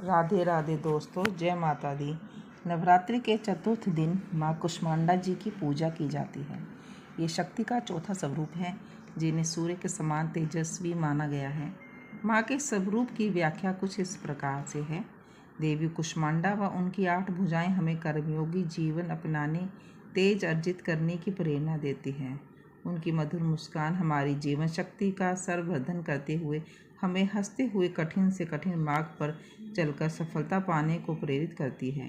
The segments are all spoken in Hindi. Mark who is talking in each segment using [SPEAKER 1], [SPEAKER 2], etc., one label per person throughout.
[SPEAKER 1] राधे राधे दोस्तों, जय माता दी। नवरात्रि के चतुर्थ दिन माँ कुष्मांडा जी की पूजा की जाती है। ये शक्ति का चौथा स्वरूप है, जिन्हें सूर्य के समान तेजस्वी माना गया है। माँ के स्वरूप की व्याख्या कुछ इस प्रकार से है। देवी कुष्मांडा व उनकी 8 भुजाएं हमें कर्मयोगी जीवन अपनाने, तेज अर्जित करने की प्रेरणा देती हैं। उनकी मधुर मुस्कान हमारी जीवन शक्ति का संवर्धन करते हुए हमें हंसते हुए कठिन से कठिन मार्ग पर चलकर सफलता पाने को प्रेरित करती है।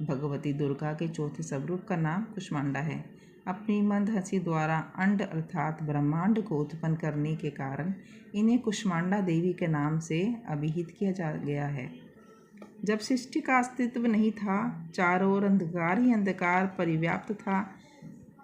[SPEAKER 1] भगवती दुर्गा के चौथे स्वरूप का नाम कुष्मांडा है। अपनी मंद हंसी द्वारा अंड अर्थात ब्रह्मांड को उत्पन्न करने के कारण इन्हें कुष्मांडा देवी के नाम से अभिहित किया गया है। जब सृष्टि का अस्तित्व नहीं था, चारों ओर अंधकार ही अंधकार परिव्याप्त था,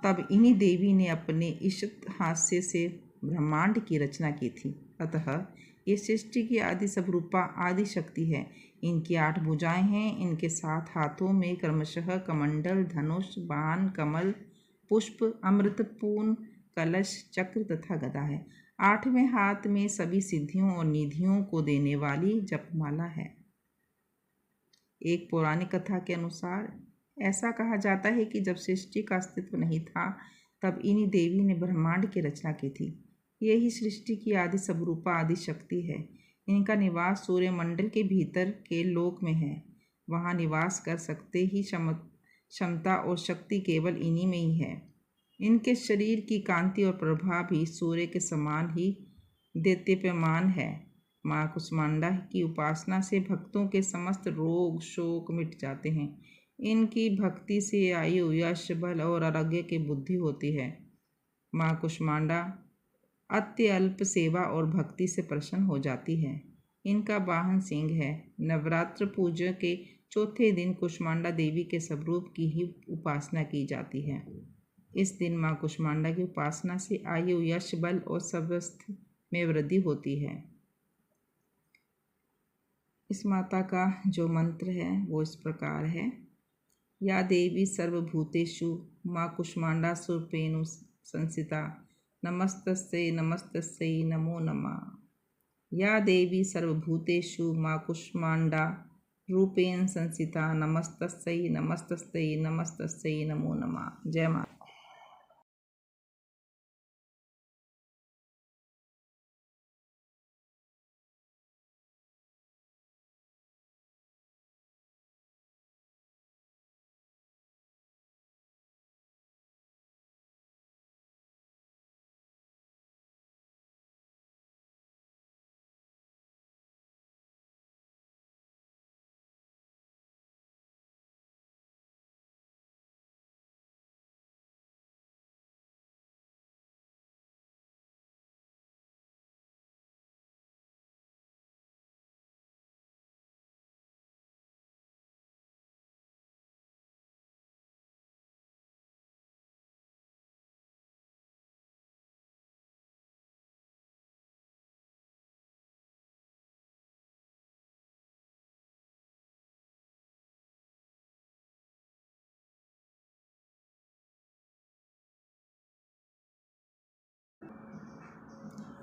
[SPEAKER 1] तब इन्हीं देवी ने अपने इष्ट हास्य से ब्रह्मांड की रचना की थी। अतः ये सृष्टि की आदि स्वरूपा आदि शक्ति है। इनकी 8 भुजाएं हैं। इनके 7 हाथों में क्रमशः कमंडल, धनुष, बाण, कमल, पुष्प, अमृतपूर्ण, कलश, चक्र तथा गदा है। 8वें हाथ में सभी सिद्धियों और निधियों को देने वाली जपमाला है। एक पौराणिक कथा के अनुसार ऐसा कहा जाता है कि जब सृष्टि का अस्तित्व नहीं था, तब इन्हीं देवी ने ब्रह्मांड की रचना की थी। यही सृष्टि की आदि स्वरूपा आदि शक्ति है। इनका निवास सूर्यमंडल के भीतर के लोक में है। वहाँ निवास कर सकते ही क्षमता और शक्ति केवल इन्हीं में ही है। इनके शरीर की कांति और प्रभा भी सूर्य के समान ही देदीप्यमान है। माँ कुष्मांडा की उपासना से भक्तों के समस्त रोग शोक मिट जाते हैं। इनकी भक्ति से आयु, यश, बल और आरोग्य की बुद्धि होती है। माँ कुष्मांडा अत्यल्प सेवा और भक्ति से प्रसन्न हो जाती है। इनका वाहन सिंह है। नवरात्र पूजा के चौथे दिन कुष्मांडा देवी के स्वरूप की ही उपासना की जाती है। इस दिन माँ कुष्मांडा की उपासना से आयु, यश, बल और स्वास्थ्य में वृद्धि होती है। इस माता का जो मंत्र है वो इस प्रकार है। या देवी सर्वभूतेषु माँ कुष्मांडा स्वरूपेण संस्थिता नमस्तस्यै नमस्तस्यै नमो नमः। या देवी सर्वभूतेषु माँ कुष्मांडा रूपेण संस्थिता नमस्तस्यै नमस्तस्यै नमस्तस्यै नमो नमः। जय माता।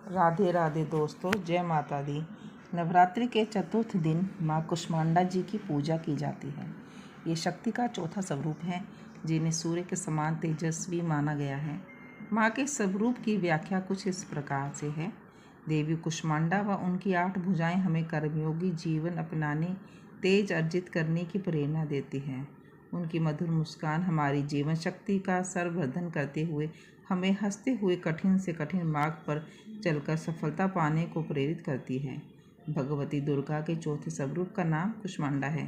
[SPEAKER 1] राधे राधे दोस्तों, जय माता दी। नवरात्रि के चतुर्थ दिन माँ कुष्मांडा जी की पूजा की जाती है। ये शक्ति का चौथा स्वरूप है, जिन्हें सूर्य के समान तेजस्वी माना गया है। माँ के स्वरूप की व्याख्या कुछ इस प्रकार से है। देवी कुष्मांडा व उनकी 8 भुजाएं हमें कर्मयोगी जीवन अपनाने, तेज अर्जित करने की प्रेरणा देती हैं। उनकी मधुर मुस्कान हमारी जीवन शक्ति का संवर्धन करते हुए हमें हंसते हुए कठिन से कठिन मार्ग पर चलकर सफलता पाने को प्रेरित करती है। भगवती दुर्गा के चौथे स्वरूप का नाम कुष्मांडा है।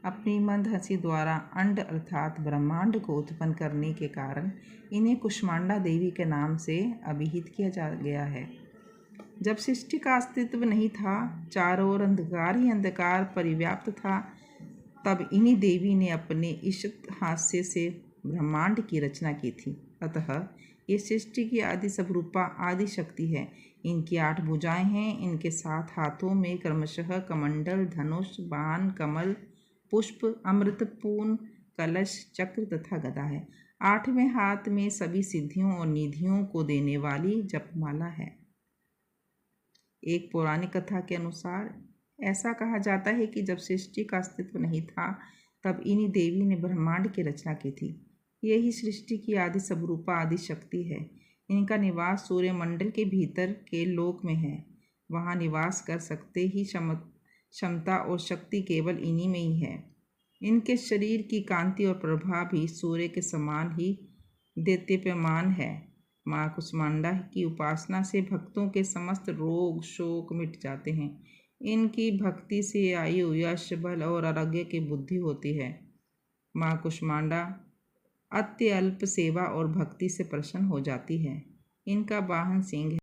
[SPEAKER 1] अपनी मंद हंसी द्वारा अंड अर्थात ब्रह्मांड को उत्पन्न करने के कारण इन्हें कुष्मांडा देवी के नाम से अभिहित किया गया है। जब सृष्टि का अस्तित्व नहीं था, चारों ओर अंधकार ही अंधकार परिव्याप्त था, तब इन्हीं देवी ने अपने इष्ट हास्य से ब्रह्मांड की रचना की थी। अतः ये सृष्टि की आदि स्वरूपा आदि शक्ति है। इनकी 8 भुजाएं हैं। इनके 7 हाथों में क्रमशः कमंडल, धनुष, बाण, कमल, पुष्प, अमृतपूर्ण, कलश, चक्र तथा गदा है। 8वें हाथ में सभी सिद्धियों और निधियों को देने वाली जपमाला है। एक पौराणिक कथा के अनुसार ऐसा कहा जाता है कि जब सृष्टि का अस्तित्व नहीं था तब इन्हीं देवी ने ब्रह्मांड की रचना की थी। यही सृष्टि की आदि स्वरूपा आदि शक्ति है। इनका निवास सूर्यमंडल के भीतर के लोक में है। वहाँ निवास कर सकते ही क्षमता और शक्ति केवल इन्हीं में ही है। इनके शरीर की कांति और प्रभा भी सूर्य के समान ही देदीप्यमान है। माँ कुष्मांडा की उपासना से भक्तों के समस्त रोग शोक मिट जाते हैं। इनकी भक्ति से आयु यश बल और आरोग्य की बुद्धि होती है। माँ कुष्मांडा अत्यल्प सेवा और भक्ति से प्रसन्न हो जाती है। इनका वाहन सिंह है।